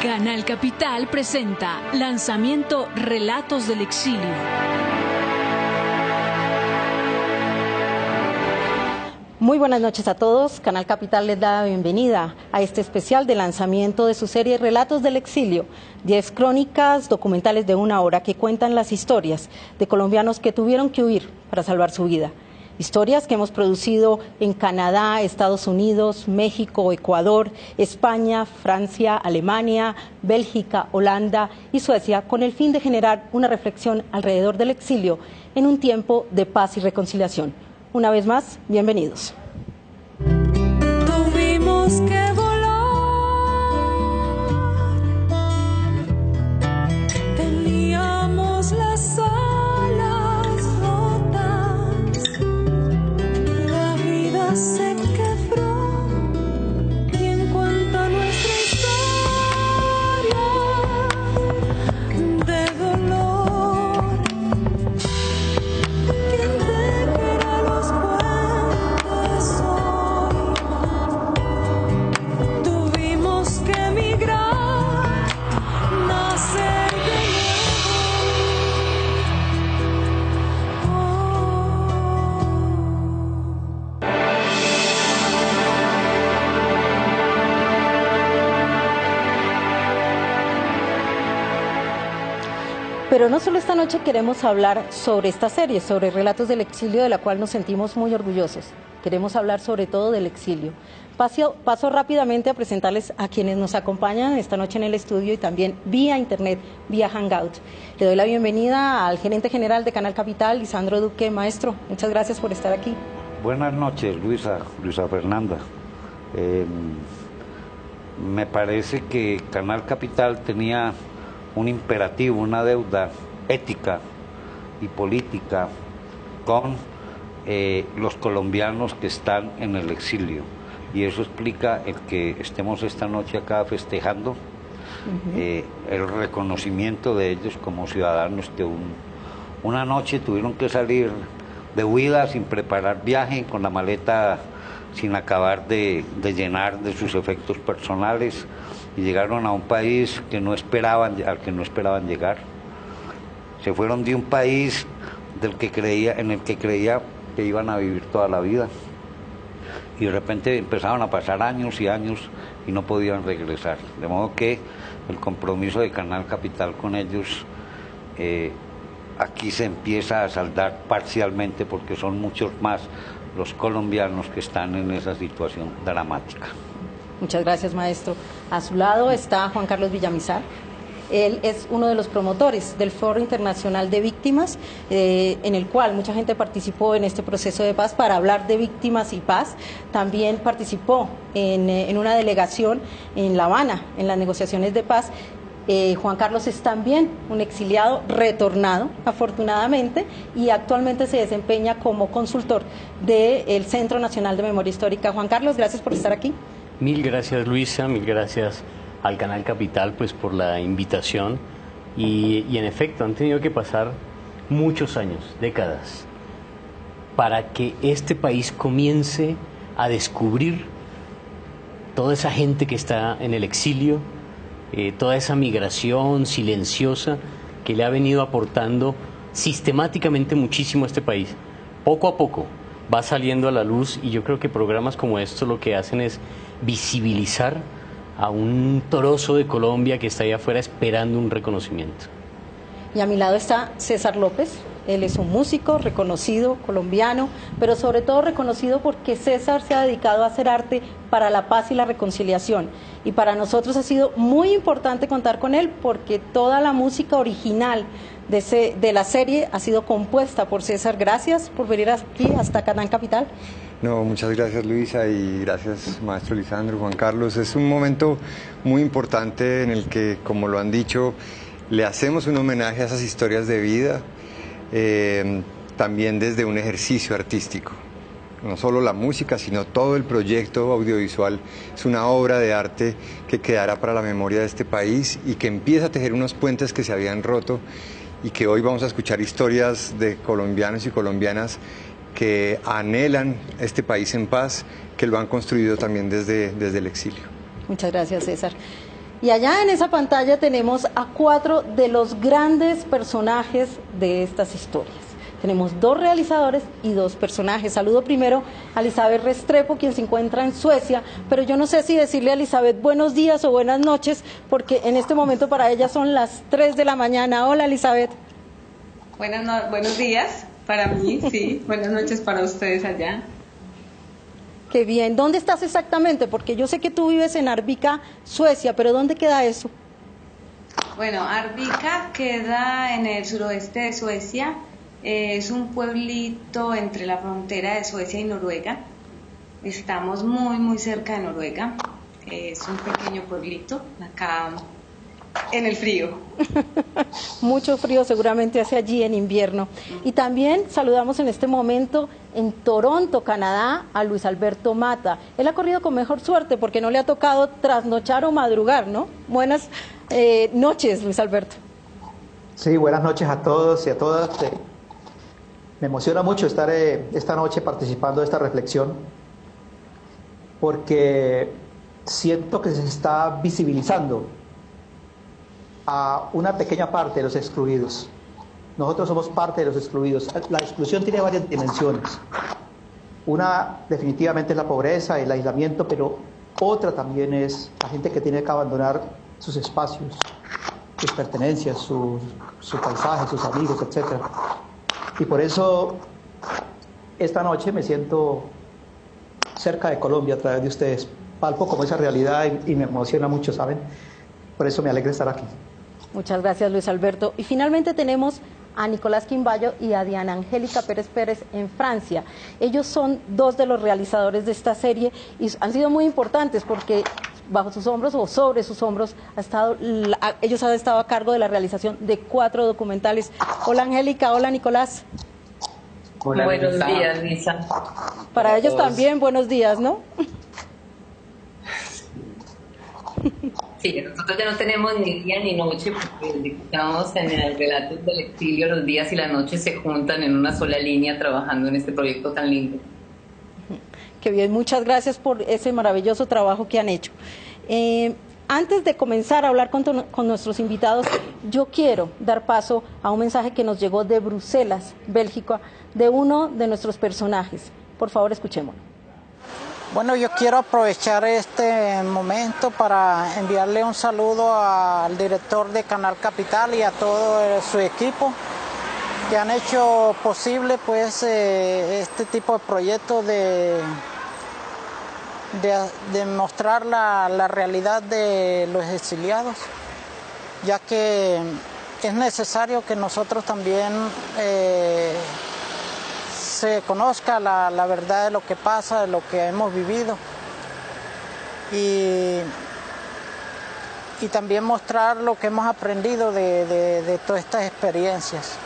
Canal Capital presenta Lanzamiento Relatos del Exilio. Muy buenas noches a todos. Canal Capital les da la bienvenida a este especial de lanzamiento de su serie Relatos del Exilio. 10 crónicas documentales de 1 hora que cuentan las historias de colombianos que tuvieron que huir para salvar su vida. Historias que hemos producido en Canadá, Estados Unidos, México, Ecuador, España, Francia, Alemania, Bélgica, Holanda y Suecia, con el fin de generar una reflexión alrededor del exilio en un tiempo de paz y reconciliación. Una vez más, bienvenidos. Tuvimos que volar, teníamos las alas rotas, la vida se quebró y en cuanto a nuestra historia de dolor, ¿quién te los puentes hoy? Tuvimos que emigrar, nacer de Pero no solo esta noche queremos hablar sobre esta serie, sobre Relatos del Exilio, de la cual nos sentimos muy orgullosos. Queremos hablar sobre todo del exilio. Paso rápidamente a presentarles a quienes nos acompañan esta noche en el estudio y también vía internet, vía Hangout. Le doy la bienvenida al gerente general de Canal Capital, Lisandro Duque. Maestro, muchas gracias por estar aquí. Buenas noches, Luisa Fernanda. Me parece que Canal Capital tenía un imperativo, una deuda ética y política con los colombianos que están en el exilio. Y eso explica el que estemos esta noche acá festejando el reconocimiento de ellos como ciudadanos que una noche tuvieron que salir de huida sin preparar viaje, con la maleta sin acabar de llenar de sus efectos personales, y llegaron a un país al que no esperaban llegar. Se fueron de un país en el que creía que iban a vivir toda la vida, y de repente empezaron a pasar años y años y no podían regresar. De modo que el compromiso de Canal Capital con ellos aquí se empieza a saldar parcialmente, porque son muchos más los colombianos que están en esa situación dramática. Muchas gracias, maestro. A su lado está Juan Carlos Villamizar. Él es uno de los promotores del Foro Internacional de Víctimas, en el cual mucha gente participó en este proceso de paz para hablar de víctimas y paz. También participó en una delegación en La Habana, en las negociaciones de paz. Juan Carlos es también un exiliado retornado, afortunadamente, y actualmente se desempeña como consultor del Centro Nacional de Memoria Histórica. Juan Carlos, gracias por estar aquí. Mil gracias, Luisa, mil gracias al Canal Capital pues por la invitación y en efecto han tenido que pasar muchos años, décadas, para que este país comience a descubrir toda esa gente que está en el exilio, toda esa migración silenciosa que le ha venido aportando sistemáticamente muchísimo a este país. Poco a poco va saliendo a la luz, y yo creo que programas como estos lo que hacen es visibilizar a un trozo de Colombia que está allá afuera esperando un reconocimiento. Y a mi lado está César López. Él es un músico reconocido, colombiano, pero sobre todo reconocido porque César se ha dedicado a hacer arte para la paz y la reconciliación. Y para nosotros ha sido muy importante contar con él, porque toda la música original de la serie ha sido compuesta por César. Gracias por venir aquí hasta Canal Capital. No, muchas gracias, Luisa, y gracias, maestro Lisandro, Juan Carlos. Es un momento muy importante en el que, como lo han dicho, le hacemos un homenaje a esas historias de vida, también desde un ejercicio artístico. No solo la música, sino todo el proyecto audiovisual es una obra de arte que quedará para la memoria de este país y que empieza a tejer unos puentes que se habían roto, y que hoy vamos a escuchar historias de colombianos y colombianas que anhelan este país en paz, que lo han construido también desde el exilio. Muchas gracias, César. Y allá en esa pantalla tenemos a 4 de los grandes personajes de estas historias. Tenemos 2 realizadores y 2 personajes. Saludo primero a Elizabeth Restrepo, quien se encuentra en Suecia, pero yo no sé si decirle a Elizabeth buenos días o buenas noches, porque en este momento para ella son las 3 de la mañana. Hola, Elizabeth. Buenos días para mí, sí. Buenas noches para ustedes allá. Qué bien. ¿Dónde estás exactamente? Porque yo sé que tú vives en Arvika, Suecia, pero ¿dónde queda eso? Bueno, Arvika queda en el suroeste de Suecia. Es un pueblito entre la frontera de Suecia y Noruega. Estamos muy, muy cerca de Noruega. Es un pequeño pueblito acá en el frío. Mucho frío seguramente hace allí en invierno. Y también saludamos en este momento en Toronto, Canadá, a Luis Alberto Mata. Él ha corrido con mejor suerte porque no le ha tocado trasnochar o madrugar, ¿no? Buenas noches, Luis Alberto. Sí, buenas noches a todos y a todas. Me emociona mucho estar esta noche participando de esta reflexión porque siento que se está visibilizando a una pequeña parte de los excluidos. Nosotros somos parte de los excluidos. La exclusión tiene varias dimensiones. Una definitivamente es la pobreza, el aislamiento, pero otra también es la gente que tiene que abandonar sus espacios, sus pertenencias, su paisaje, sus amigos, etc. Y por eso esta noche me siento cerca de Colombia a través de ustedes. Palpo como esa realidad y me emociona mucho, ¿saben? Por eso me alegra estar aquí. Muchas gracias, Luis Alberto. Y finalmente tenemos a Nicolás Quimbayo y a Diana Angélica Pérez Pérez en Francia. Ellos son 2 de los realizadores de esta serie y han sido muy importantes porque bajo sus hombros o sobre sus hombros ellos han estado a cargo de la realización de 4 documentales. Hola, Angélica. Hola, Nicolás. Hola, buenos días, Lisa. Para ellos también buenos días, ¿no? Sí, nosotros ya no tenemos ni día ni noche porque estamos en el Relatos del Exilio, los días y las noches se juntan en una sola línea trabajando en este proyecto tan lindo. Qué bien, muchas gracias por ese maravilloso trabajo que han hecho. Antes de comenzar a hablar con nuestros invitados, yo quiero dar paso a un mensaje que nos llegó de Bruselas, Bélgica, de uno de nuestros personajes. Por favor, escuchémoslo. Bueno, yo quiero aprovechar este momento para enviarle un saludo al director de Canal Capital y a todo su equipo que han hecho posible pues este tipo de proyectos de mostrar la realidad de los exiliados, ya que es necesario que nosotros también se conozca la verdad de lo que pasa, de lo que hemos vivido y también mostrar lo que hemos aprendido de todas estas experiencias.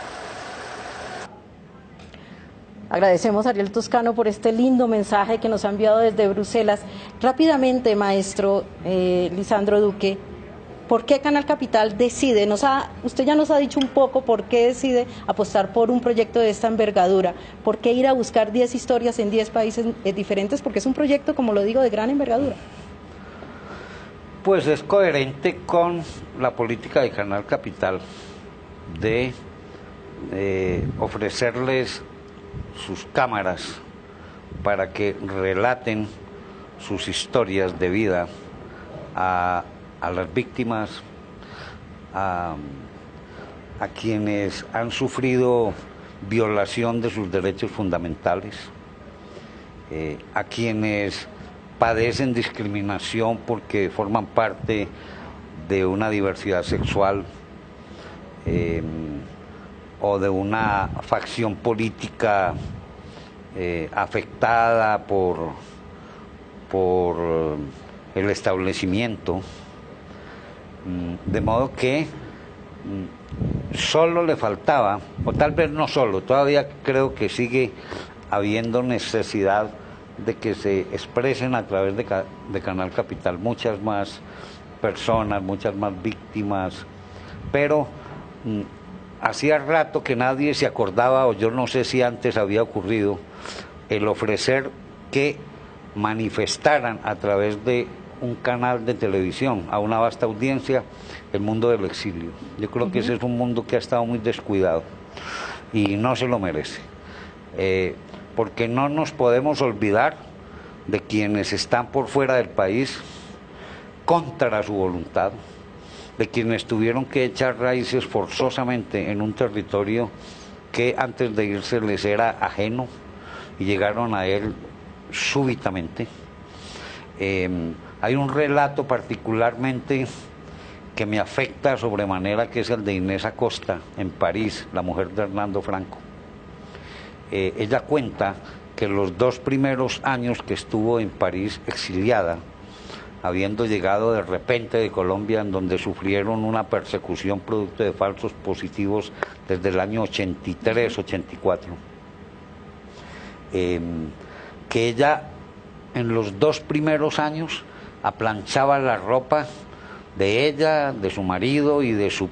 Agradecemos a Ariel Toscano por este lindo mensaje que nos ha enviado desde Bruselas. Rápidamente, maestro Lisandro Duque, ¿por qué Canal Capital decide? Usted ya nos ha dicho un poco por qué decide apostar por un proyecto de esta envergadura, por qué ir a buscar 10 historias en 10 países diferentes, porque es un proyecto, como lo digo, de gran envergadura. Pues es coherente con la política de Canal Capital de ofrecerles sus cámaras para que relaten sus historias de vida a las víctimas, a quienes han sufrido violación de sus derechos fundamentales, a quienes padecen discriminación porque forman parte de una diversidad sexual o de una facción política afectada por el establecimiento. De modo que solo le faltaba, o tal vez no solo, todavía creo que sigue habiendo necesidad de que se expresen a través de Canal Capital muchas más personas, muchas más víctimas, pero hacía rato que nadie se acordaba, o yo no sé si antes había ocurrido, el ofrecer que manifestaran a través de un canal de televisión a una vasta audiencia el mundo del exilio. Yo creo que ese es un mundo que ha estado muy descuidado y no se lo merece, porque no nos podemos olvidar de quienes están por fuera del país contra su voluntad, de quienes tuvieron que echar raíces forzosamente en un territorio que antes de irse les era ajeno y llegaron a él súbitamente. Hay un relato particularmente que me afecta sobremanera, que es el de Inés Acosta en París, la mujer de Hernando Franco. Ella cuenta que los 2 primeros años que estuvo en París exiliada, habiendo llegado de repente de Colombia, en donde sufrieron una persecución producto de falsos positivos desde el año 83-84, que ella en los 2 primeros años aplanchaba la ropa de ella, de su marido y de su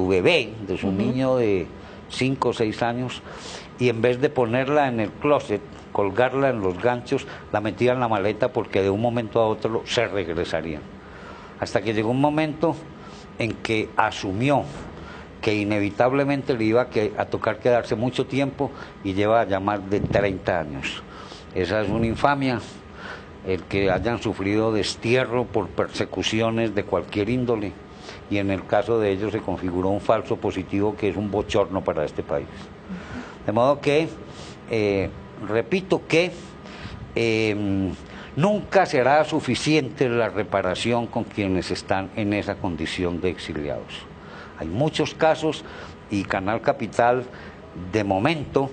bebé, de su niño de 5 o 6 años, y en vez de ponerla en el closet, colgarla en los ganchos, la metía en la maleta porque de un momento a otro se regresarían. Hasta que llegó un momento en que asumió que inevitablemente le iba a tocar quedarse mucho tiempo, y lleva ya más de 30 años. Esa es una infamia, el que hayan sufrido destierro por persecuciones de cualquier índole, y en el caso de ellos se configuró un falso positivo que es un bochorno para este país. De modo que, repito que nunca será suficiente la reparación con quienes están en esa condición de exiliados. Hay muchos casos y Canal Capital, de momento,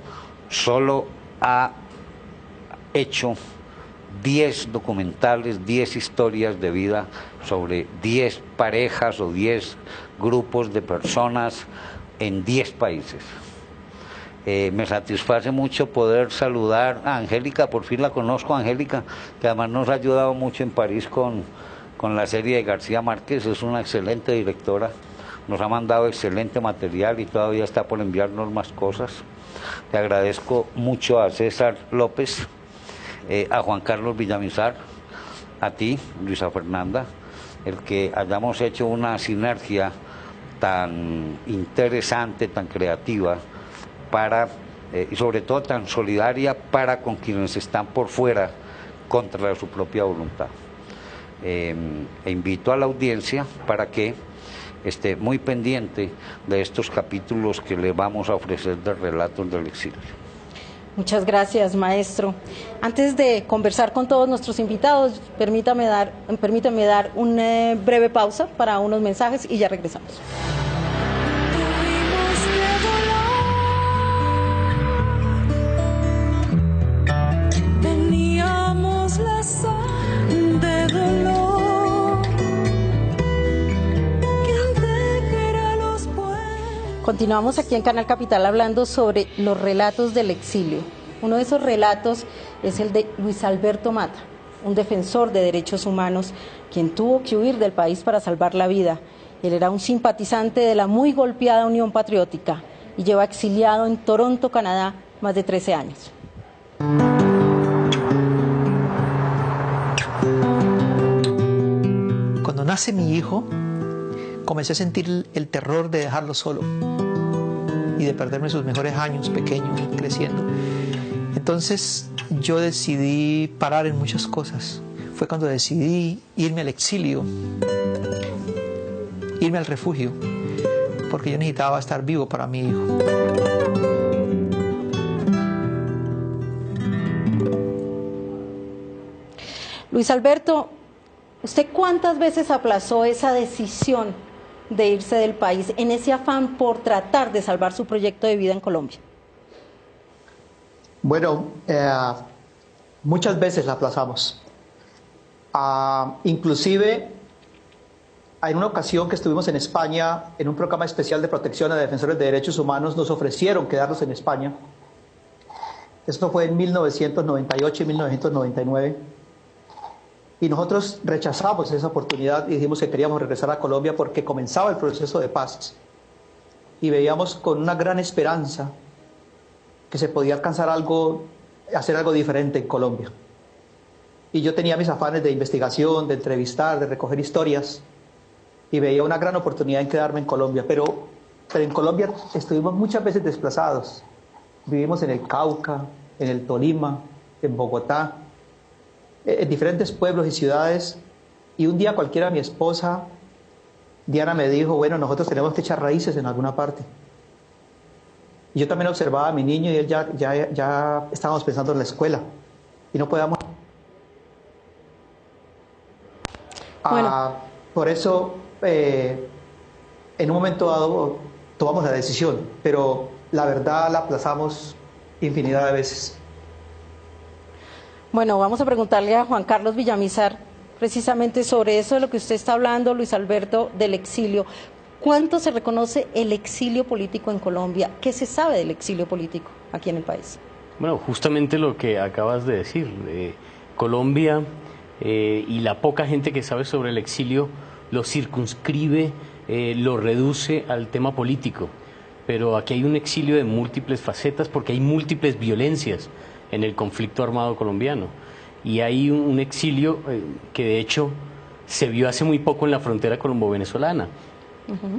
solo ha hecho 10 documentales, 10 historias de vida sobre 10 parejas o 10 grupos de personas en 10 países. Me satisface mucho poder saludar a Angélica, por fin la conozco, Angélica, que además nos ha ayudado mucho en París con la serie de García Márquez. Es una excelente directora, nos ha mandado excelente material y todavía está por enviarnos más cosas. Te agradezco mucho a César López, a Juan Carlos Villamizar, a ti, Luisa Fernanda, el que hayamos hecho una sinergia tan interesante, tan creativa, y sobre todo tan solidaria para con quienes están por fuera contra su propia voluntad. E invito a la audiencia para que esté muy pendiente de estos capítulos que le vamos a ofrecer de Relatos del Exilio. Muchas gracias, maestro. Antes de conversar con todos nuestros invitados, permítame dar una breve pausa para unos mensajes y ya regresamos. Teníamos la sal de dolor que al tejer a los puentes. Continuamos aquí en Canal Capital hablando sobre los relatos del exilio. Uno de esos relatos es el de Luis Alberto Mata, un defensor de derechos humanos, quien tuvo que huir del país para salvar la vida. Él era un simpatizante de la muy golpeada Unión Patriótica y lleva exiliado en Toronto, Canadá, más de 13 años. Cuando nace mi hijo, comencé a sentir el terror de dejarlo solo y de perderme sus mejores años pequeños, creciendo. Entonces yo decidí parar en muchas cosas. Fue cuando decidí irme al exilio, irme al refugio, porque yo necesitaba estar vivo para mi hijo. Luis Alberto, ¿usted cuántas veces aplazó esa decisión de irse del país en ese afán por tratar de salvar su proyecto de vida en Colombia? Bueno, muchas veces la aplazamos. Inclusive, en una ocasión que estuvimos en España, en un programa especial de protección a defensores de derechos humanos, nos ofrecieron quedarnos en España. Esto fue en 1998 y 1999. Y nosotros rechazamos esa oportunidad y dijimos que queríamos regresar a Colombia porque comenzaba el proceso de paz. Y veíamos con una gran esperanza que se podía alcanzar algo, hacer algo diferente en Colombia. Y yo tenía mis afanes de investigación, de entrevistar, de recoger historias, y veía una gran oportunidad en quedarme en Colombia, pero en Colombia estuvimos muchas veces desplazados. Vivimos en el Cauca, en el Tolima, en Bogotá, en diferentes pueblos y ciudades, y un día cualquiera mi esposa, Diana, me dijo, bueno, nosotros tenemos que echar raíces en alguna parte. Y yo también observaba a mi niño y él ya estábamos pensando en la escuela, y no podíamos... Bueno. Por eso, en un momento dado, tomamos la decisión, pero la verdad la aplazamos infinidad de veces. Bueno, vamos a preguntarle a Juan Carlos Villamizar precisamente sobre eso de lo que usted está hablando, Luis Alberto, del exilio. ¿Cuánto se reconoce el exilio político en Colombia? ¿Qué se sabe del exilio político aquí en el país? Bueno, justamente lo que acabas de decir. Colombia y la poca gente que sabe sobre el exilio lo circunscribe, lo reduce al tema político. Pero aquí hay un exilio de múltiples facetas porque hay múltiples violencias en el conflicto armado colombiano. Y hay un exilio que de hecho se vio hace muy poco en la frontera colombo-venezolana.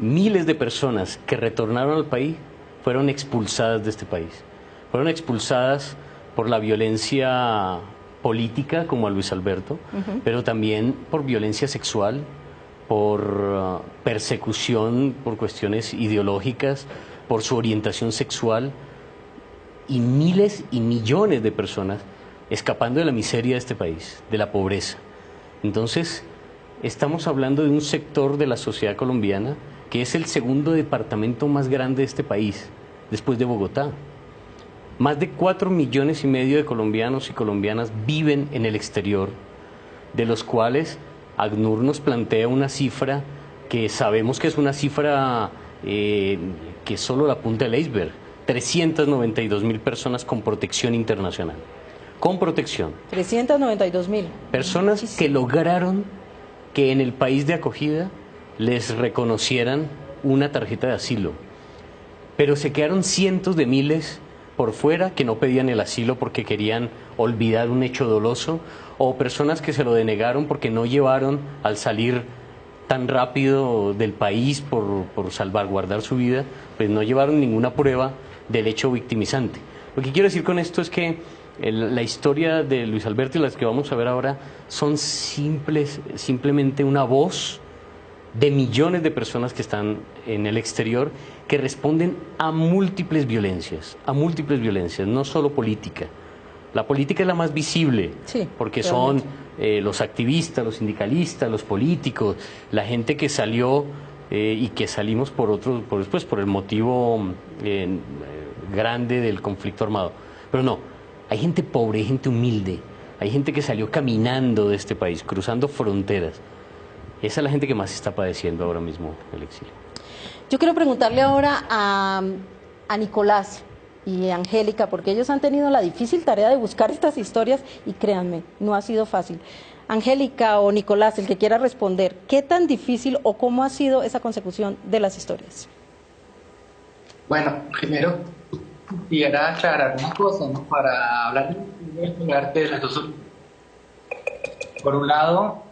Miles de personas que retornaron al país fueron expulsadas de este país. Fueron expulsadas por la violencia política, como a Luis Alberto, pero también por violencia sexual, por persecución, por cuestiones ideológicas, por su orientación sexual, y miles y millones de personas escapando de la miseria de este país, de la pobreza. Entonces, estamos hablando de un sector de la sociedad colombiana que es el segundo departamento más grande de este país, después de Bogotá. Más de 4,5 millones de colombianos y colombianas viven en el exterior, de los cuales ACNUR nos plantea una cifra que sabemos que es una cifra que es solo la punta del iceberg. 392,000 personas con protección internacional. Con protección. 392,000. Personas que lograron que en el país de acogida les reconocieran una tarjeta de asilo. Pero se quedaron cientos de miles por fuera que no pedían el asilo porque querían olvidar un hecho doloso, o personas que se lo denegaron porque no llevaron al salir tan rápido del país por salvaguardar su vida, pues no llevaron ninguna prueba del hecho victimizante. Lo que quiero decir con esto es que la historia de Luis Alberto y las que vamos a ver ahora son simplemente una voz de millones de personas que están en el exterior que responden a múltiples violencias, no solo política. La política es la más visible, sí, porque realmente son los activistas, los sindicalistas, los políticos, la gente que salió y que salimos por el motivo grande del conflicto armado. Pero no, hay gente pobre, hay gente humilde, hay gente que salió caminando de este país, cruzando fronteras. Esa es la gente que más está padeciendo ahora mismo el exilio. Yo quiero preguntarle ahora a Nicolás y Angélica, porque ellos han tenido la difícil tarea de buscar estas historias y créanme, no ha sido fácil. Angélica o Nicolás, el que quiera responder, ¿qué tan difícil o cómo ha sido esa consecución de las historias? Bueno, primero quisiera aclarar una cosa, ¿no? Para hablar de las dos. Por un lado,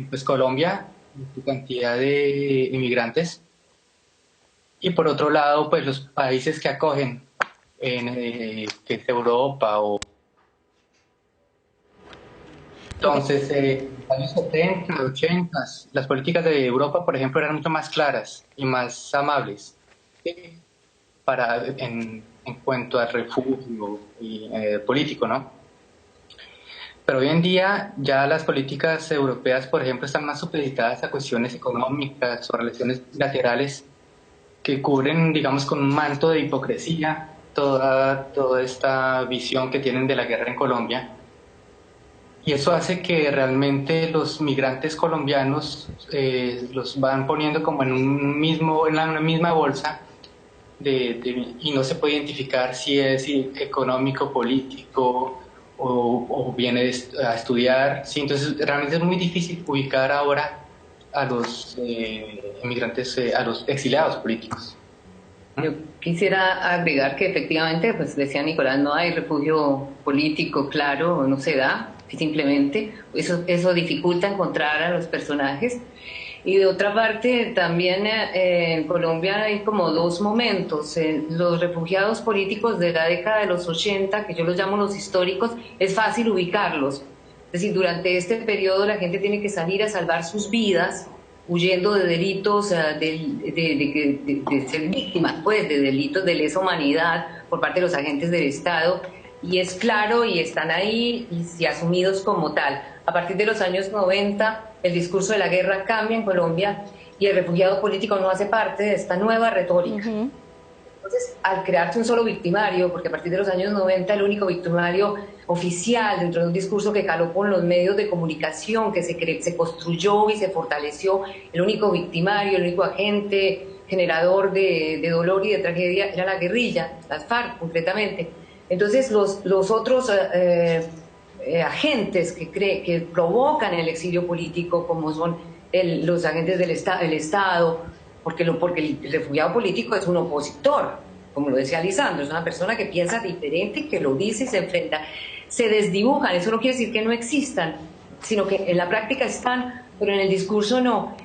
pues Colombia, su cantidad de inmigrantes, y por otro lado, pues los países que acogen, que es Europa o... Entonces, en los años 70, 80, las políticas de Europa, por ejemplo, eran mucho más claras y más amables en cuanto al refugio político, ¿no? Pero hoy en día ya las políticas europeas, por ejemplo, están más supeditadas a cuestiones económicas o relaciones bilaterales que cubren, digamos, con un manto de hipocresía toda esta visión que tienen de la guerra en Colombia. Y eso hace que realmente los migrantes colombianos los van poniendo como en una misma bolsa y no se puede identificar si es económico, político o viene a estudiar. Sí, entonces realmente es muy difícil ubicar ahora a los inmigrantes, a los exiliados políticos. Yo quisiera agregar que efectivamente, pues decía Nicolás, no hay refugio político claro, no se da. simplemente. Eso dificulta encontrar a los personajes. Y de otra parte, también en Colombia hay como dos momentos. Los refugiados políticos de la década de los 80, que yo los llamo los históricos, es fácil ubicarlos. Es decir, durante este periodo la gente tiene que salir a salvar sus vidas, huyendo de delitos, de ser víctimas, pues, de delitos de lesa humanidad por parte de los agentes del Estado. Y es claro, y están ahí y asumidos como tal. A partir de los años 90, el discurso de la guerra cambia en Colombia y el refugiado político no hace parte de esta nueva retórica. Entonces, al crearse un solo victimario, porque a partir de los años 90 el único victimario oficial dentro de un discurso que caló con los medios de comunicación, que se construyó y se fortaleció, el único victimario, el único agente generador de dolor y de tragedia era la guerrilla, las FARC concretamente. Entonces los otros agentes que provocan el exilio político, como son los agentes del Estado, porque el refugiado político es un opositor, como lo decía Lisandro, es una persona que piensa diferente y que lo dice y se enfrenta. Se desdibujan, eso no quiere decir que no existan, sino que en la práctica están, pero en el discurso no.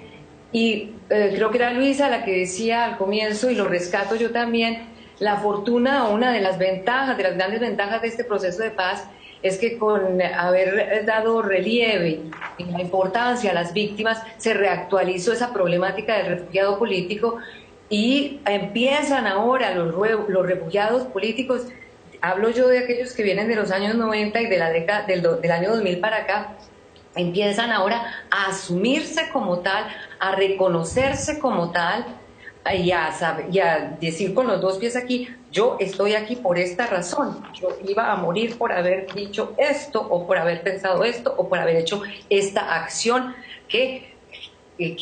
Y creo que era Luisa la que decía al comienzo, y lo rescato yo también, la fortuna, una de las ventajas, de las grandes ventajas de este proceso de paz, es que con haber dado relieve y la importancia a las víctimas, se reactualizó esa problemática del refugiado político y empiezan ahora los refugiados políticos, hablo yo de aquellos que vienen de los años 90 y de la década del año 2000 para acá, empiezan ahora a asumirse como tal, a reconocerse como tal, y a decir con los dos pies aquí, yo estoy aquí por esta razón, yo iba a morir por haber dicho esto, o por haber pensado esto, o por haber hecho esta acción que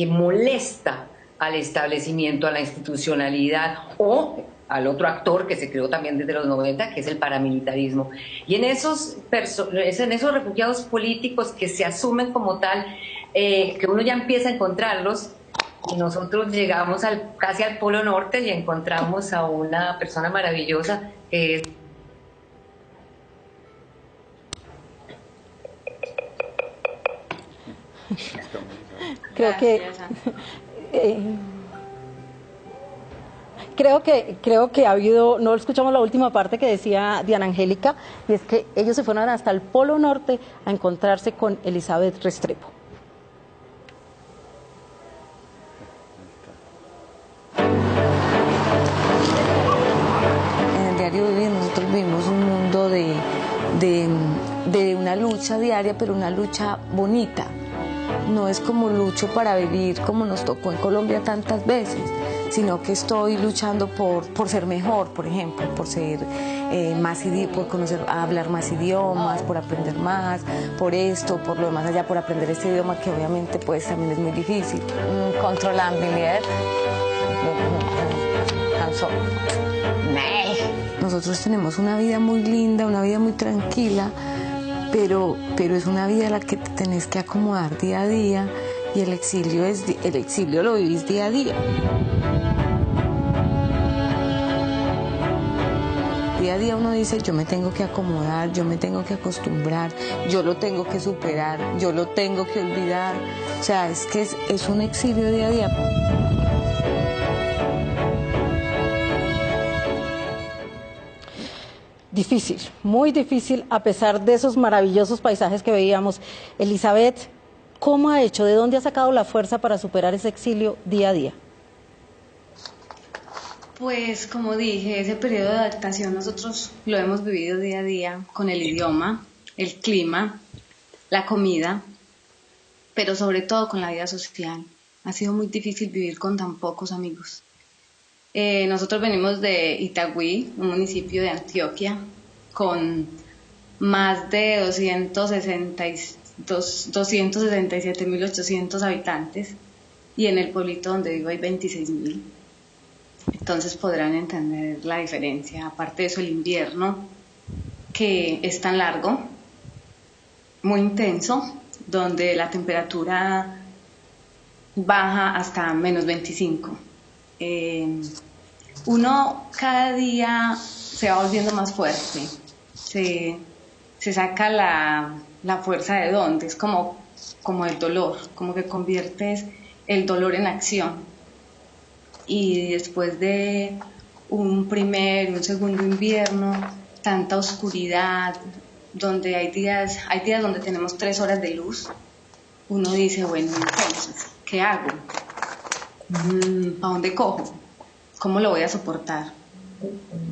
molesta al establecimiento, a la institucionalidad, o al otro actor que se creó también desde los 90, que es el paramilitarismo. Y en esos refugiados políticos que se asumen como tal, que uno ya empieza a encontrarlos, y nosotros llegamos casi al Polo Norte y encontramos a una persona maravillosa que es... Creo que ha habido, no escuchamos la última parte que decía Diana Angélica, y es que ellos se fueron hasta el Polo Norte a encontrarse con Elizabeth Restrepo. En el diario vivir nosotros vivimos un mundo de una lucha diaria, pero una lucha bonita. No es como lucho para vivir como nos tocó en Colombia tantas veces, sino que estoy luchando por ser mejor, por ejemplo, por ser por conocer, hablar más idiomas, por aprender más, por esto, por lo demás allá, por aprender este idioma que obviamente pues también es muy difícil. Controlabilidad. Nosotros tenemos una vida muy linda, una vida muy tranquila, pero es una vida a la que te tenés que acomodar día a día, y el exilio lo vivís día a día. Día a día uno dice, yo me tengo que acomodar, yo me tengo que acostumbrar, yo lo tengo que superar, yo lo tengo que olvidar. O sea, es que es un exilio día a día. Difícil, muy difícil, a pesar de esos maravillosos paisajes que veíamos. Elizabeth, ¿cómo ha hecho? ¿De dónde ha sacado la fuerza para superar ese exilio día a día? Pues como dije, ese periodo de adaptación nosotros lo hemos vivido día a día con el idioma, el clima, la comida, pero sobre todo con la vida social. Ha sido muy difícil vivir con tan pocos amigos. Nosotros venimos de Itagüí, un municipio de Antioquia, con más de 267.800 habitantes, y en el pueblito donde vivo hay 26.000. Entonces podrán entender la diferencia. Aparte de eso, el invierno, que es tan largo, muy intenso, donde la temperatura baja hasta menos 25. Uno cada día se va volviendo más fuerte, se saca la fuerza de dónde, es como el dolor, como que conviertes el dolor en acción. Y después de un segundo invierno, tanta oscuridad, donde hay días donde tenemos 3 horas de luz, uno dice, bueno, entonces, ¿qué hago? ¿Para dónde cojo? ¿Cómo lo voy a soportar?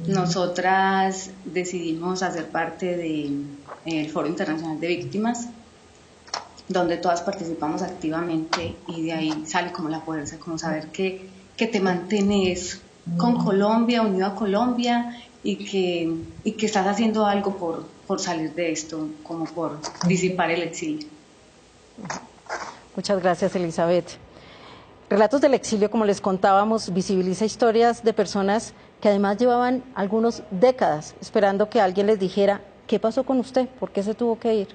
Nosotras decidimos hacer parte del Foro Internacional de Víctimas, donde todas participamos activamente, y de ahí sale como la fuerza, como saber que te mantienes con Colombia, unido a Colombia, y que estás haciendo algo por salir de esto, como por disipar el exilio. Muchas gracias, Elizabeth. Relatos del exilio, como les contábamos, visibiliza historias de personas que además llevaban algunos décadas esperando que alguien les dijera ¿qué pasó con usted? ¿Por qué se tuvo que ir?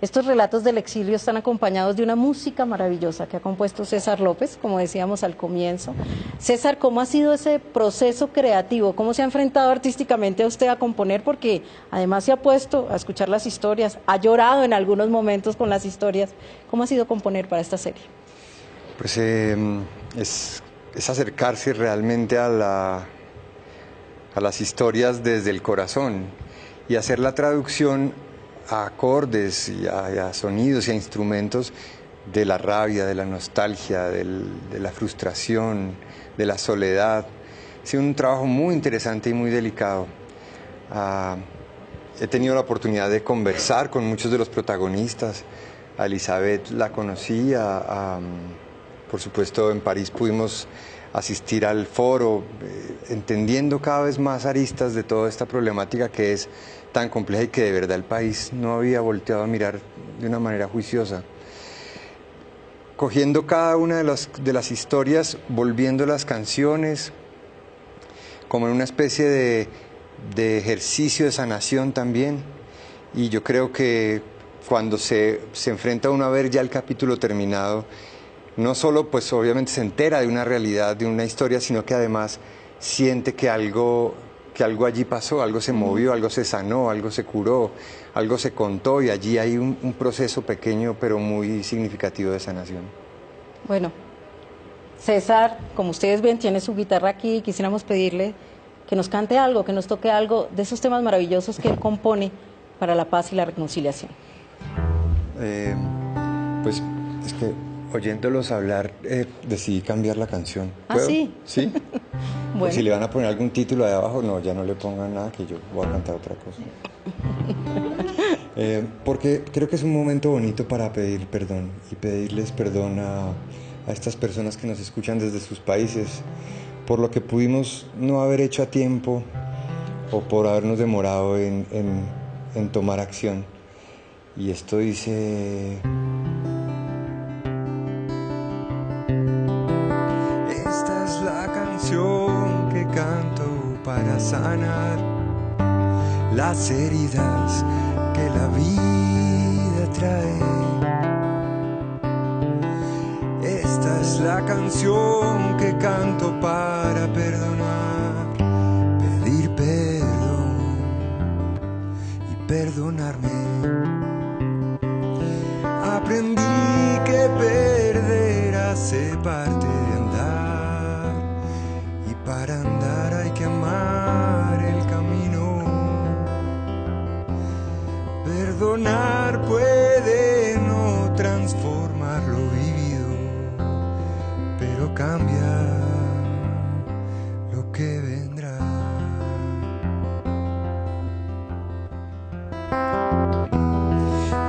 Estos relatos del exilio están acompañados de una música maravillosa que ha compuesto César López, como decíamos al comienzo. César, ¿cómo ha sido ese proceso creativo? ¿Cómo se ha enfrentado artísticamente a usted a componer? Porque además se ha puesto a escuchar las historias, ha llorado en algunos momentos con las historias. ¿Cómo ha sido componer para esta serie? Pues es acercarse realmente a las historias desde el corazón y hacer la traducción a acordes y a sonidos y a instrumentos de la rabia, de la nostalgia, de la frustración, de la soledad. Ha sido un trabajo muy interesante y muy delicado. He tenido la oportunidad de conversar con muchos de los protagonistas. A Elizabeth la conocí, por supuesto en París pudimos asistir al foro, entendiendo cada vez más aristas de toda esta problemática que es tan compleja y que de verdad el país no había volteado a mirar de una manera juiciosa. Cogiendo cada una de las historias, volviendo las canciones, como en una especie de ejercicio de sanación también, y yo creo que cuando se enfrenta uno a ver ya el capítulo terminado, no solo pues obviamente se entera de una realidad, de una historia, sino que además siente que algo allí pasó, algo se movió, algo se sanó, algo se curó, algo se contó, y allí hay un proceso pequeño pero muy significativo de sanación. Bueno, César, como ustedes ven, tiene su guitarra aquí y quisiéramos pedirle que nos cante algo, que nos toque algo de esos temas maravillosos que él compone para la paz y la reconciliación. Pues es que oyéndolos hablar, decidí cambiar la canción. ¿Ah, sí? ¿Sí? Bueno. Pues si le van a poner algún título ahí abajo, no, ya no le pongan nada, que yo voy a cantar otra cosa. Porque creo que es un momento bonito para pedir perdón y pedirles perdón a estas personas que nos escuchan desde sus países por lo que pudimos no haber hecho a tiempo o por habernos demorado en tomar acción. Y esto dice... Esta es la canción que canto para sanar las heridas que la vida trae. Esta es la canción que canto para perdonar, pedir perdón y perdonarme. Aprendí que perder hace parte de andar, y para andar hay que amar el camino. Perdonar puede no transformar lo vivido, pero cambia lo que vendrá.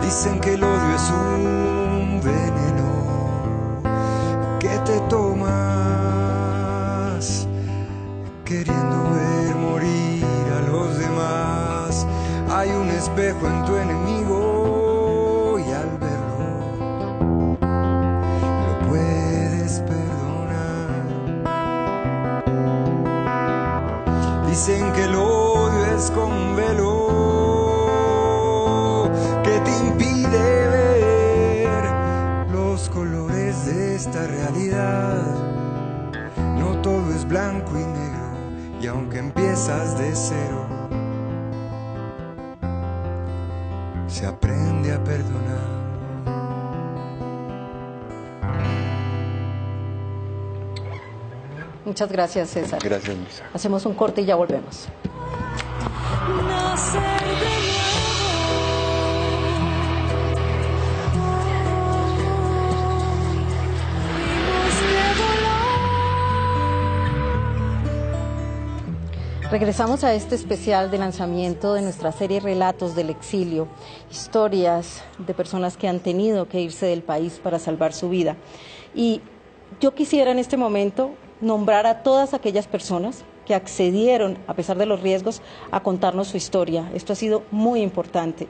Dicen que el odio es un veneno que te tomas queriendo ver morir a los demás. Hay un espejo en tu enemigo y al verlo lo puedes perdonar. Dicen que el odio es como un velo que te impide ver los colores de esta realidad. No todo es blanco y negro, y aunque empiezas de cero, se aprende a perdonar. Muchas gracias, César. Gracias, Luisa. Hacemos un corte y ya volvemos. Nacer de Regresamos a este especial de lanzamiento de nuestra serie Relatos del Exilio, historias de personas que han tenido que irse del país para salvar su vida. Y yo quisiera en este momento nombrar a todas aquellas personas que accedieron, a pesar de los riesgos, a contarnos su historia. Esto ha sido muy importante.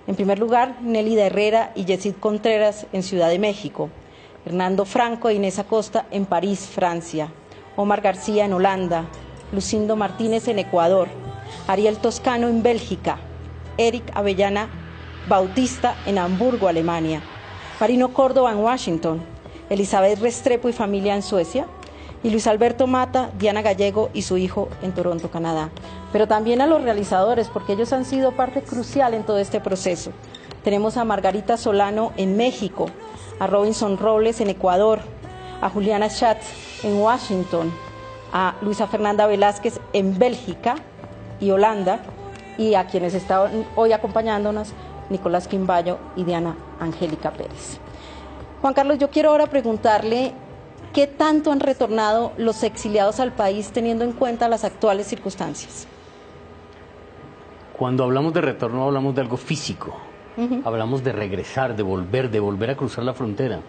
En primer lugar, Nélida Herrera y Yesid Contreras en Ciudad de México, Hernando Franco e Inés Acosta en París, Francia, Omar García en Holanda, Lucindo Martínez en Ecuador, Ariel Toscano en Bélgica, Eric Avellana Bautista en Hamburgo, Alemania, Marino Córdoba en Washington, Elizabeth Restrepo y familia en Suecia, y Luis Alberto Mata, Diana Gallego y su hijo en Toronto, Canadá. Pero también a los realizadores, porque ellos han sido parte crucial en todo este proceso. Tenemos a Margarita Solano en México, a Robinson Robles en Ecuador, a Juliana Schatz en Washington, a Luisa Fernanda Velázquez en Bélgica y Holanda, y a quienes están hoy acompañándonos, Nicolás Quimbayo y Diana Angélica Pérez. Juan Carlos, yo quiero ahora preguntarle qué tanto han retornado los exiliados al país teniendo en cuenta las actuales circunstancias. Cuando hablamos de retorno hablamos de algo físico, hablamos de regresar, de volver a cruzar la frontera.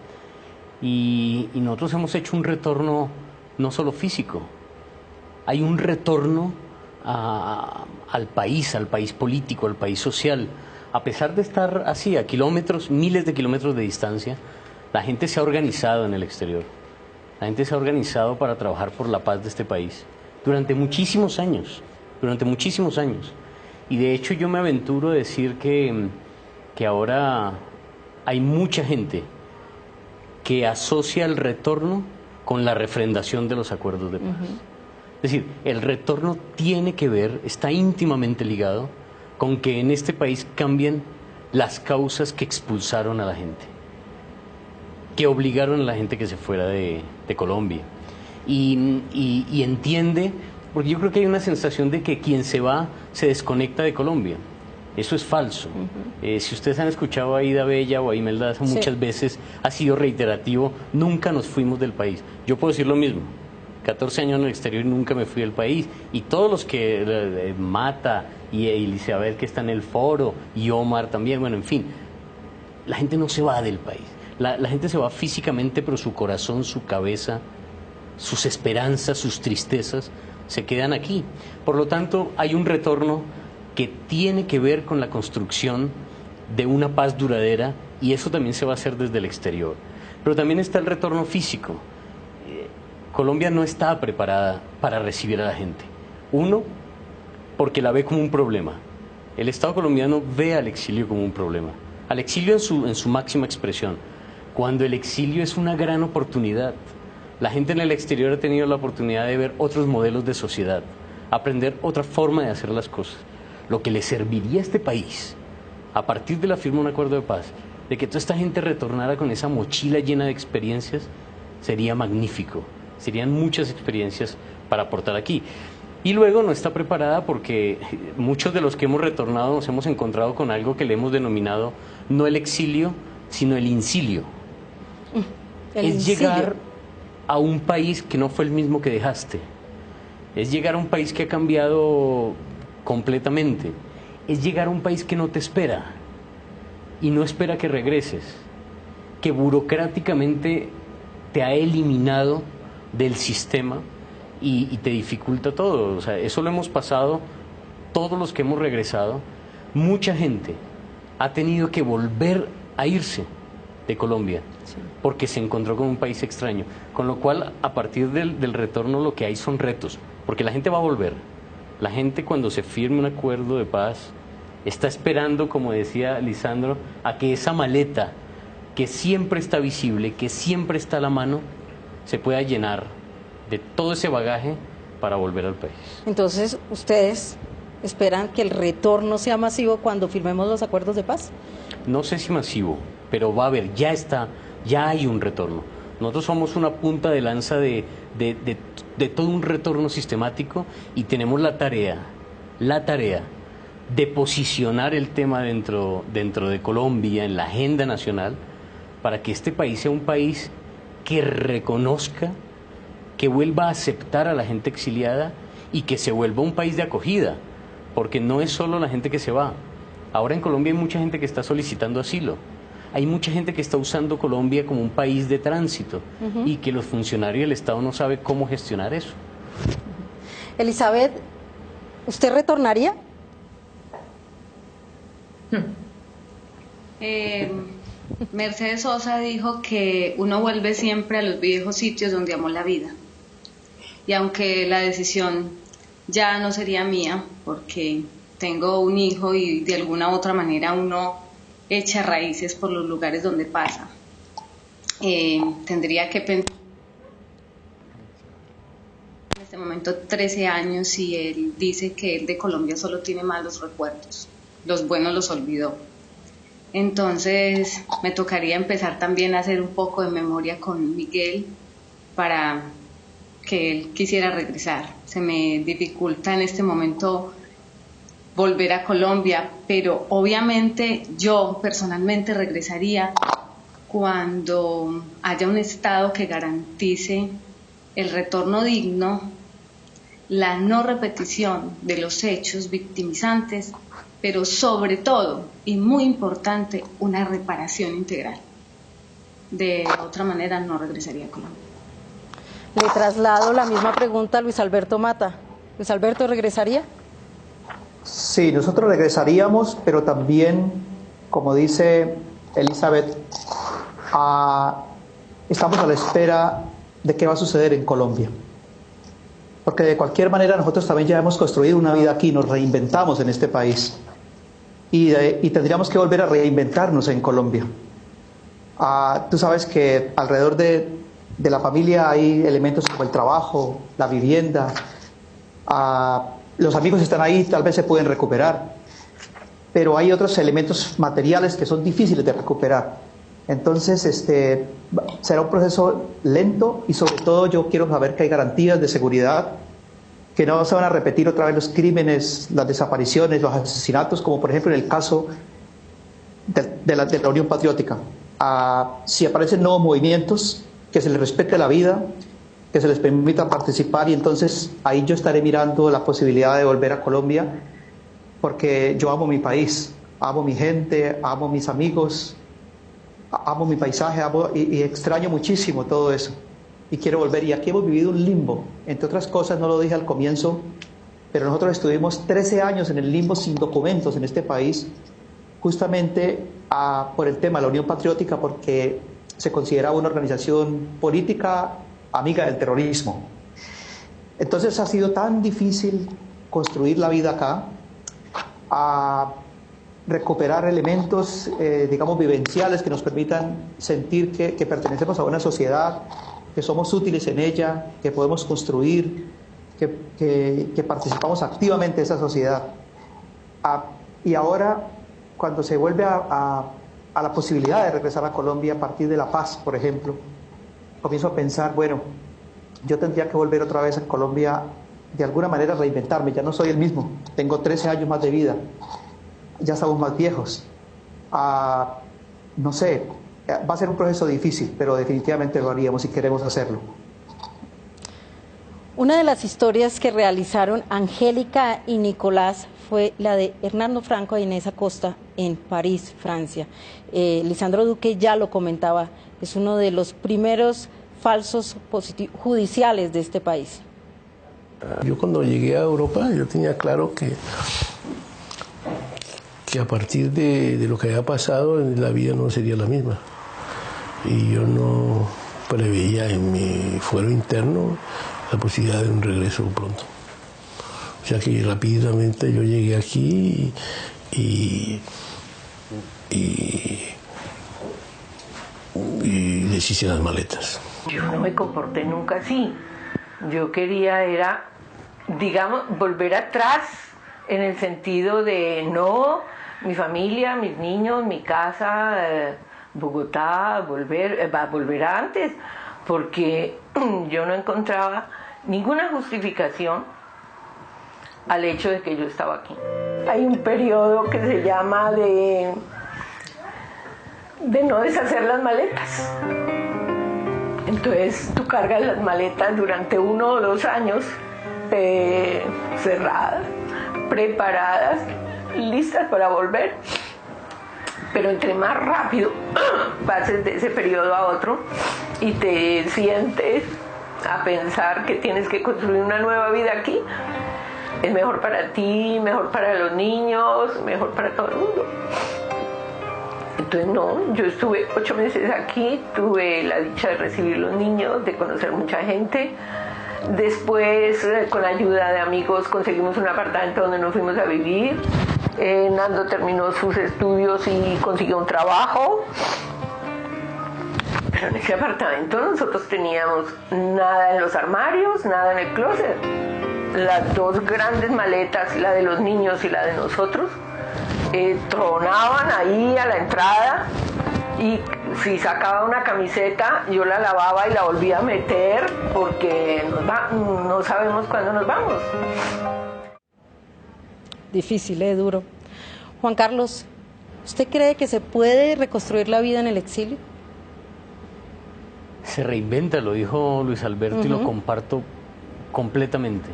Y nosotros hemos hecho un retorno no solo físico, hay un retorno al país político, al país social. A pesar de estar así, a kilómetros, miles de kilómetros de distancia, la gente se ha organizado en el exterior. La gente se ha organizado para trabajar por la paz de este país durante muchísimos años, Y de hecho yo me aventuro a decir que ahora hay mucha gente que asocia el retorno con la refrendación de los acuerdos de paz. Es decir, el retorno tiene que ver, está íntimamente ligado con que en este país cambien las causas que expulsaron a la gente, que obligaron a la gente que se fuera de Colombia. Y entiende, porque yo creo que hay una sensación de que quien se va se desconecta de Colombia. Eso es falso. Si ustedes han escuchado a Ida Bella o a Imelda Daza muchas veces, ha sido reiterativo, nunca nos fuimos del país. Yo puedo decir lo mismo, 14 años en el exterior y nunca me fui del país. Y todos los que Mata y Elizabeth que está en el foro, y Omar también, bueno, en fin, la gente no se va del país. La gente se va físicamente, pero su corazón, su cabeza, sus esperanzas, sus tristezas, se quedan aquí. Por lo tanto, hay un retorno que tiene que ver con la construcción de una paz duradera, y eso también se va a hacer desde el exterior. Pero también está el retorno físico. Colombia no está preparada para recibir a la gente. Uno, porque la ve como un problema. El Estado colombiano ve al exilio como un problema. Al exilio en su máxima expresión. Cuando el exilio es una gran oportunidad. La gente en el exterior ha tenido la oportunidad de ver otros modelos de sociedad, aprender otra forma de hacer las cosas. Lo que le serviría a este país, a partir de la firma de un acuerdo de paz, de que toda esta gente retornara con esa mochila llena de experiencias, sería magnífico. Serían muchas experiencias para aportar aquí. Y luego no está preparada porque muchos de los que hemos retornado nos hemos encontrado con algo que le hemos denominado no el exilio, sino el incilio. Llegar a un país que no fue el mismo que dejaste. Es llegar a un país que ha cambiado completamente. Es llegar a un país que no te espera y no espera que regreses, que burocráticamente te ha eliminado del sistema y te dificulta todo. O sea, eso lo hemos pasado todos los que hemos regresado. Mucha gente ha tenido que volver a irse de Colombia porque se encontró con un país extraño, con lo cual a partir del retorno lo que hay son retos, porque la gente va a volver. La gente, cuando se firme un acuerdo de paz, está esperando, como decía Lisandro, a que esa maleta que siempre está visible, que siempre está a la mano, se pueda llenar de todo ese bagaje para volver al país. Entonces, ustedes ¿Esperan que el retorno sea masivo cuando firmemos los acuerdos de paz? No sé si masivo, pero va a haber, ya hay un retorno. Nosotros somos una punta de lanza de todo un retorno sistemático y tenemos la tarea de posicionar el tema dentro de Colombia, en la agenda nacional, para que este país sea un país que reconozca, que vuelva a aceptar a la gente exiliada y que se vuelva un país de acogida, porque no es solo la gente que se va. Ahora en Colombia hay mucha gente que está solicitando asilo, hay mucha gente que está usando Colombia como un país de tránsito y que los funcionarios del Estado no saben cómo gestionar eso. Elizabeth, ¿usted retornaría? Mercedes Sosa dijo que uno vuelve siempre a los viejos sitios donde amó la vida. Y aunque la decisión ya no sería mía, porque tengo un hijo y de alguna u otra manera uno echa raíces por los lugares donde pasa, tendría que pensar en este momento 13 años y él dice que él de Colombia solo tiene malos recuerdos, los buenos los olvidó. Entonces me tocaría empezar también a hacer un poco de memoria con Miguel para que él quisiera regresar. Se me dificulta en este momento volver a Colombia, pero obviamente yo personalmente regresaría cuando haya un Estado que garantice el retorno digno, la no repetición de los hechos victimizantes, pero sobre todo, y muy importante, una reparación integral. De otra manera no regresaría a Colombia. Le traslado la misma pregunta a Luis Alberto Mata. ¿Luis Alberto regresaría? Sí, nosotros regresaríamos, pero también, como dice Elizabeth, estamos a la espera de qué va a suceder en Colombia. Porque de cualquier manera nosotros también ya hemos construido una vida aquí, nos reinventamos en este país. Y tendríamos que volver a reinventarnos en Colombia. Tú sabes que alrededor de la familia hay elementos como el trabajo, la vivienda, los amigos están ahí, tal vez se pueden recuperar, pero hay otros elementos materiales que son difíciles de recuperar. Entonces será un proceso lento y sobre todo yo quiero saber que hay garantías de seguridad, que no se van a repetir otra vez los crímenes, las desapariciones, los asesinatos, como por ejemplo en el caso de la Unión Patriótica. Si aparecen nuevos movimientos, que se les respete la vida, que se les permita participar, y entonces ahí yo estaré mirando la posibilidad de volver a Colombia, porque yo amo mi país, amo mi gente, amo mis amigos, amo mi paisaje, y extraño muchísimo todo eso. Y quiero volver, y aquí hemos vivido un limbo, entre otras cosas, no lo dije al comienzo, pero nosotros estuvimos 13 años en el limbo sin documentos en este país, justamente por el tema de la Unión Patriótica, porque se consideraba una organización política amiga del terrorismo. Entonces ha sido tan difícil construir la vida acá, a recuperar elementos, digamos, vivenciales que nos permitan sentir que pertenecemos a una sociedad, que somos útiles en ella, que podemos construir, que participamos activamente de esa sociedad. Y ahora, cuando se vuelve a la posibilidad de regresar a Colombia a partir de la paz, por ejemplo, comienzo a pensar, bueno, yo tendría que volver otra vez a Colombia, de alguna manera reinventarme, ya no soy el mismo, tengo 13 años más de vida, ya estamos más viejos, no sé, va a ser un proceso difícil, pero definitivamente lo haríamos si queremos hacerlo. Una de las historias que realizaron Angélica y Nicolás fue la de Hernando Franco e Inés Acosta en París, Francia. Lisandro Duque ya lo comentaba, es uno de los primeros falsos judiciales de este país. Yo cuando llegué a Europa, yo tenía claro que a partir de lo que había pasado, la vida no sería la misma. Y yo no preveía en mi fuero interno la posibilidad de un regreso pronto. O sea que rápidamente yo llegué aquí y deshice las maletas. Yo no me comporté nunca así. Yo quería era, digamos, volver atrás en el sentido de no, mi familia, mis niños, mi casa, Bogotá, volver antes, porque yo no encontraba ninguna justificación al hecho de que yo estaba aquí. Hay un periodo que se llama de no deshacer las maletas. Entonces tú cargas las maletas durante 1 o 2 años cerradas, preparadas, listas para volver. Pero entre más rápido pases de ese periodo a otro y te sientes a pensar que tienes que construir una nueva vida aquí, es mejor para ti, mejor para los niños, mejor para todo el mundo. Entonces no, yo estuve 8 meses aquí, tuve la dicha de recibir los niños, de conocer mucha gente. Después, con ayuda de amigos, conseguimos un apartamento donde nos fuimos a vivir. Nando terminó sus estudios y consiguió un trabajo. Pero en ese apartamento nosotros teníamos nada en los armarios, nada en el closet. Las 2 grandes maletas, la de los niños y la de nosotros, tronaban ahí a la entrada, y si sacaba una camiseta yo la lavaba y la volvía a meter porque no sabemos cuándo nos vamos. Difícil, duro. Juan Carlos, ¿usted cree que se puede reconstruir la vida en el exilio? Se reinventa, lo dijo Luis Alberto, y lo comparto completamente.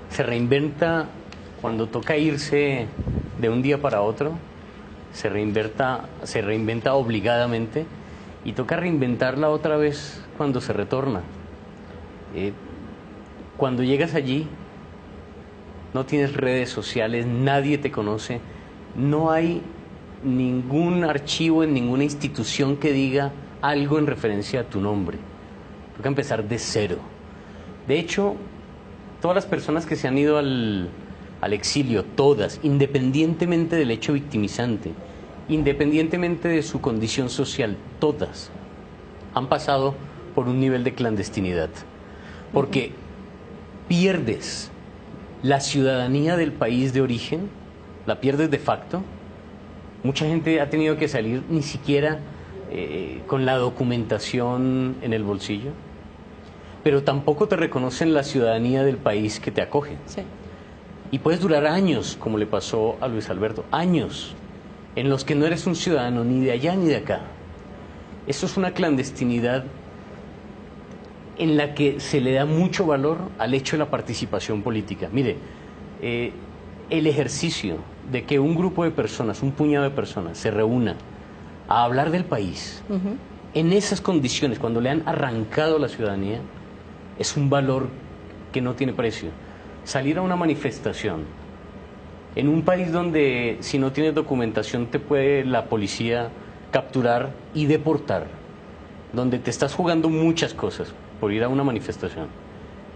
Se reinventa cuando toca irse de un día para otro, se reinventa obligadamente, y toca reinventarla otra vez cuando se retorna. Cuando llegas allí, no tienes redes sociales, nadie te conoce, no hay ningún archivo en ninguna institución que diga algo en referencia a tu nombre. Toca empezar de cero. De hecho, todas las personas que se han ido al exilio, todas, independientemente del hecho victimizante, independientemente de su condición social, todas han pasado por un nivel de clandestinidad. Porque pierdes la ciudadanía del país de origen, la pierdes de facto. Mucha gente ha tenido que salir ni siquiera con la documentación en el bolsillo, pero tampoco te reconocen la ciudadanía del país que te acoge. Sí. Y puedes durar años, como le pasó a Luis Alberto, años en los que no eres un ciudadano ni de allá ni de acá. Eso es una clandestinidad en la que se le da mucho valor al hecho de la participación política. Mire, el ejercicio de que un grupo de personas, un puñado de personas, se reúna a hablar del país, en esas condiciones, cuando le han arrancado la ciudadanía, es un valor que no tiene precio. Salir a una manifestación en un país donde si no tienes documentación te puede la policía capturar y deportar, donde te estás jugando muchas cosas por ir a una manifestación,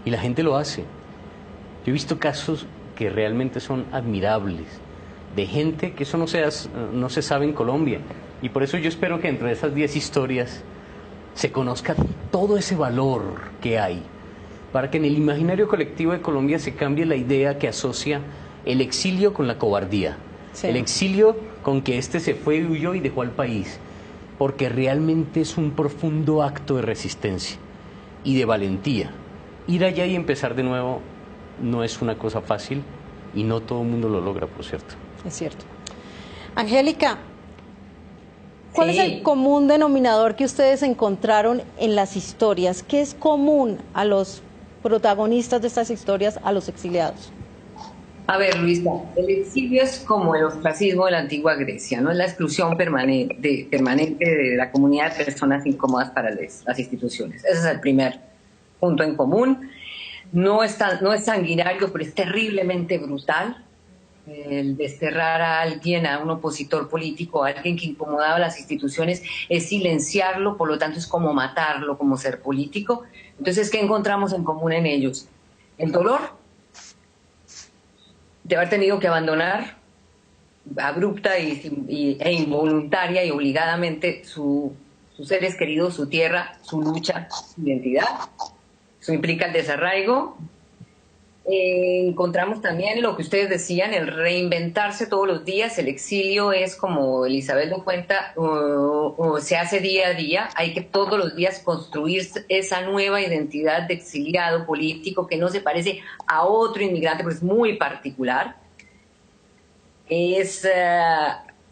y la gente lo hace. Yo he visto casos que realmente son admirables, de gente que eso no se sabe en Colombia, y por eso yo espero que entre esas 10 historias se conozca todo ese valor que hay, para que en el imaginario colectivo de Colombia se cambie la idea que asocia el exilio con la cobardía, el exilio con que se fue, huyó y dejó al país, porque realmente es un profundo acto de resistencia y de valentía. Ir allá y empezar de nuevo no es una cosa fácil, y no todo el mundo lo logra, por cierto. Es cierto. Angélica, ¿cuál es el común denominador que ustedes encontraron en las historias? ¿Qué es común a los protagonistas de estas historias, a los exiliados? A ver, Luisa, el exilio es como el ostracismo de la antigua Grecia, ¿no? Es la exclusión permanente de la comunidad de personas incómodas para las instituciones. Ese es el primer punto en común. No es sanguinario, pero es terriblemente brutal. El desterrar a alguien, a un opositor político, a alguien que incomodaba las instituciones, es silenciarlo, por lo tanto es como matarlo como ser político. Entonces, ¿qué encontramos en común en ellos? El dolor de haber tenido que abandonar abrupta e involuntaria y obligadamente sus seres queridos, su tierra, su lucha, su identidad. Eso implica el desarraigo, encontramos también lo que ustedes decían, el reinventarse todos los días. El exilio es, como Elizabeth lo cuenta, se hace día a día. Hay que todos los días construir esa nueva identidad de exiliado político que no se parece a otro inmigrante, pero es muy particular. Es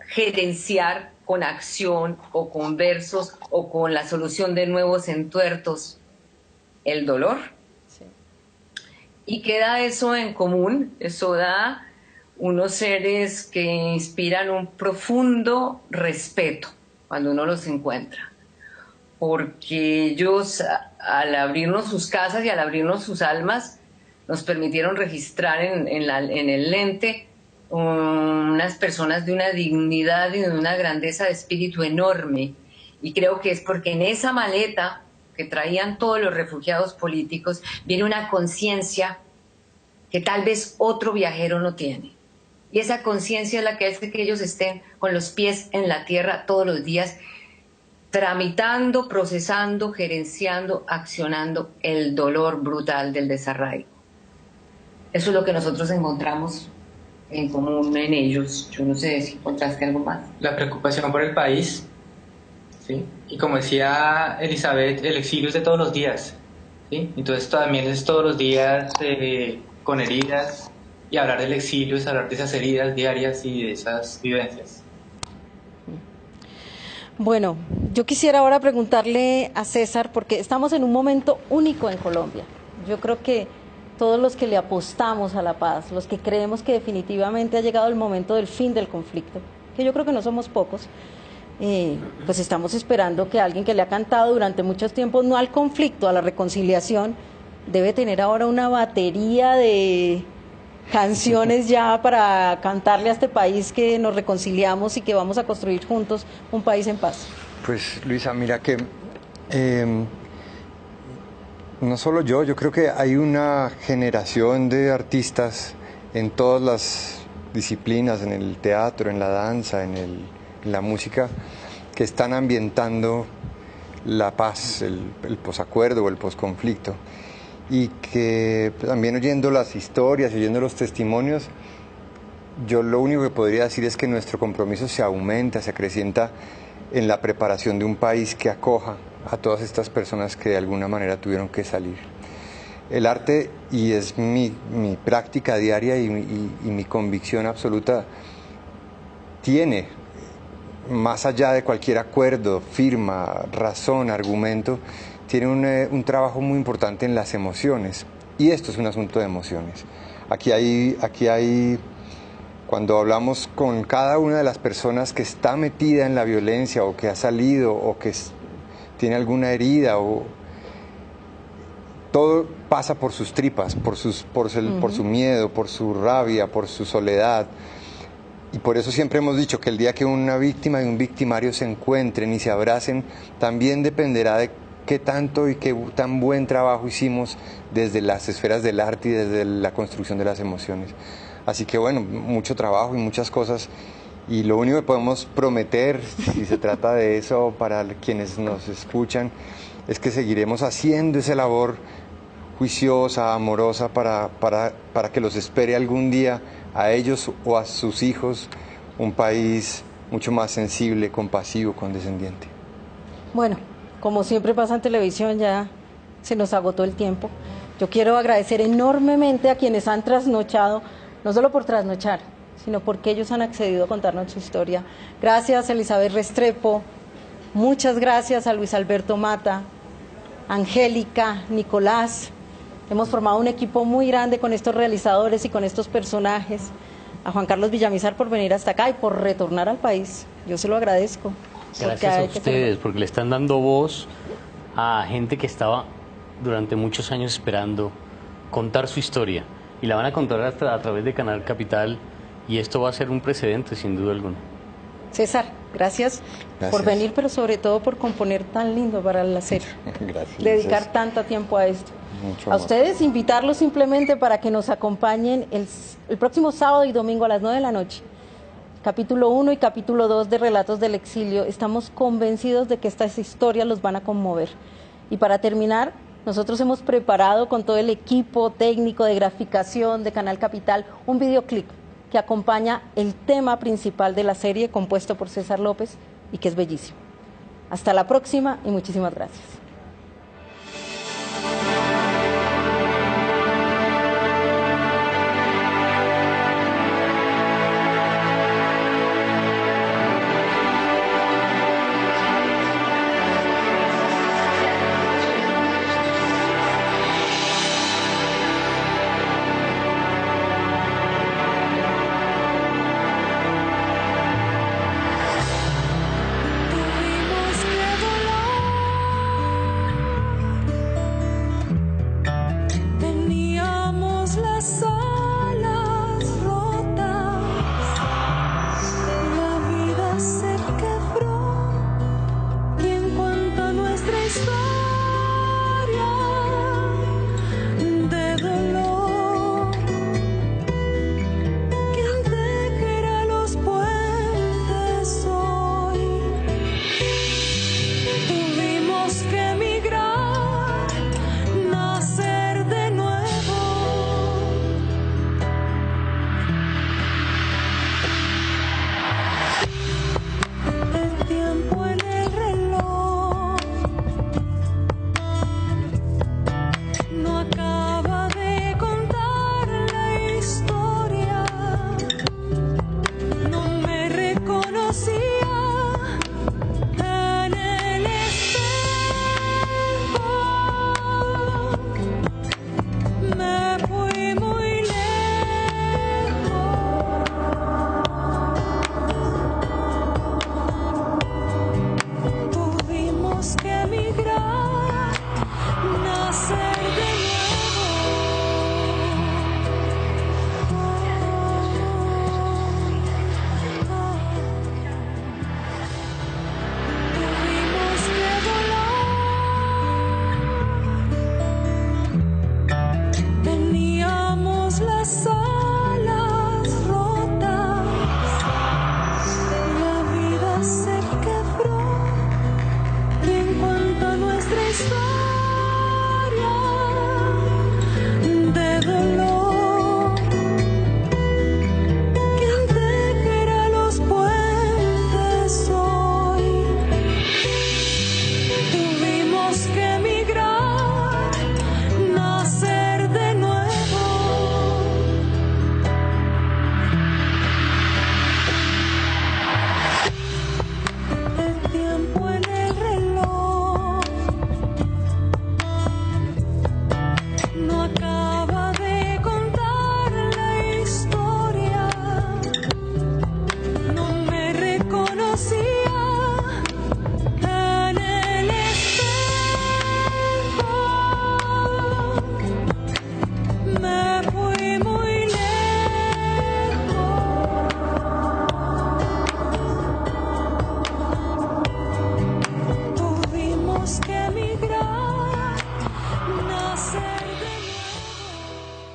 gerenciar con acción o con versos o con la solución de nuevos entuertos el dolor. Y queda eso en común, eso da unos seres que inspiran un profundo respeto cuando uno los encuentra, porque ellos al abrirnos sus casas y al abrirnos sus almas nos permitieron registrar en el lente unas personas de una dignidad y de una grandeza de espíritu enorme, y creo que es porque en esa maleta que traían todos los refugiados políticos, viene una conciencia que tal vez otro viajero no tiene. Y esa conciencia es la que hace que ellos estén con los pies en la tierra todos los días, tramitando, procesando, gerenciando, accionando el dolor brutal del desarraigo. Eso es lo que nosotros encontramos en común en ellos. Yo no sé si encontraste algo más. La preocupación por el país. ¿Sí? Y como decía Elizabeth, el exilio es de todos los días, ¿sí? Entonces también es todos los días con heridas, y hablar del exilio es hablar de esas heridas diarias y de esas vivencias. Bueno, yo quisiera ahora preguntarle a César, porque estamos en un momento único en Colombia. Yo creo que todos los que le apostamos a la paz, los que creemos que definitivamente ha llegado el momento del fin del conflicto, que yo creo que no somos pocos, pues estamos esperando que alguien que le ha cantado durante muchos tiempos no al conflicto, a la reconciliación, debe tener ahora una batería de canciones ya para cantarle a este país que nos reconciliamos y que vamos a construir juntos un país en paz. Pues Luisa, mira que no solo yo creo que hay una generación de artistas en todas las disciplinas, en el teatro, en la danza, en la música, que están ambientando la paz, el posacuerdo o el posconflicto, y que también oyendo las historias, oyendo los testimonios, yo lo único que podría decir es que nuestro compromiso se aumenta, se acrecienta en la preparación de un país que acoja a todas estas personas que de alguna manera tuvieron que salir. El arte, y es mi práctica diaria y mi convicción absoluta, tiene, más allá de cualquier acuerdo, firma, razón, argumento, tiene un trabajo muy importante en las emociones. Y esto es un asunto de emociones. Aquí hay, cuando hablamos con cada una de las personas que está metida en la violencia o que ha salido o que tiene alguna herida, todo pasa por sus tripas, por su miedo, por su rabia, por su soledad. Y por eso siempre hemos dicho que el día que una víctima y un victimario se encuentren y se abracen, también dependerá de qué tanto y qué tan buen trabajo hicimos desde las esferas del arte y desde la construcción de las emociones. Así que bueno, mucho trabajo y muchas cosas, y lo único que podemos prometer, si se trata de eso para quienes nos escuchan, es que seguiremos haciendo esa labor juiciosa, amorosa, para que los espere algún día a ellos o a sus hijos un país mucho más sensible, compasivo, condescendiente. Bueno, como siempre pasa en televisión, ya se nos agotó el tiempo. Yo quiero agradecer enormemente a quienes han trasnochado, no solo por trasnochar, sino porque ellos han accedido a contarnos su historia. Gracias a Elizabeth Restrepo, muchas gracias a Luis Alberto Mata, Angélica, Nicolás. Hemos formado un equipo muy grande con estos realizadores y con estos personajes. A Juan Carlos Villamizar por venir hasta acá y por retornar al país. Yo se lo agradezco. Gracias a ustedes, porque le están dando voz a gente que estaba durante muchos años esperando contar su historia. Y la van a contar hasta a través de Canal Capital, y esto va a ser un precedente sin duda alguna. César, gracias por venir, pero sobre todo por componer tan lindo para la serie. Gracias. Dedicar tanto tiempo a esto. Mucho A amor. ustedes, invitarlos simplemente para que nos acompañen el próximo sábado y domingo a las 9 de la noche. Capítulo 1 y capítulo 2 de Relatos del Exilio. Estamos convencidos de que estas historias los van a conmover. Y para terminar, nosotros hemos preparado con todo el equipo técnico de graficación de Canal Capital un videoclip que acompaña el tema principal de la serie, compuesto por César López y que es bellísimo. Hasta la próxima y muchísimas gracias.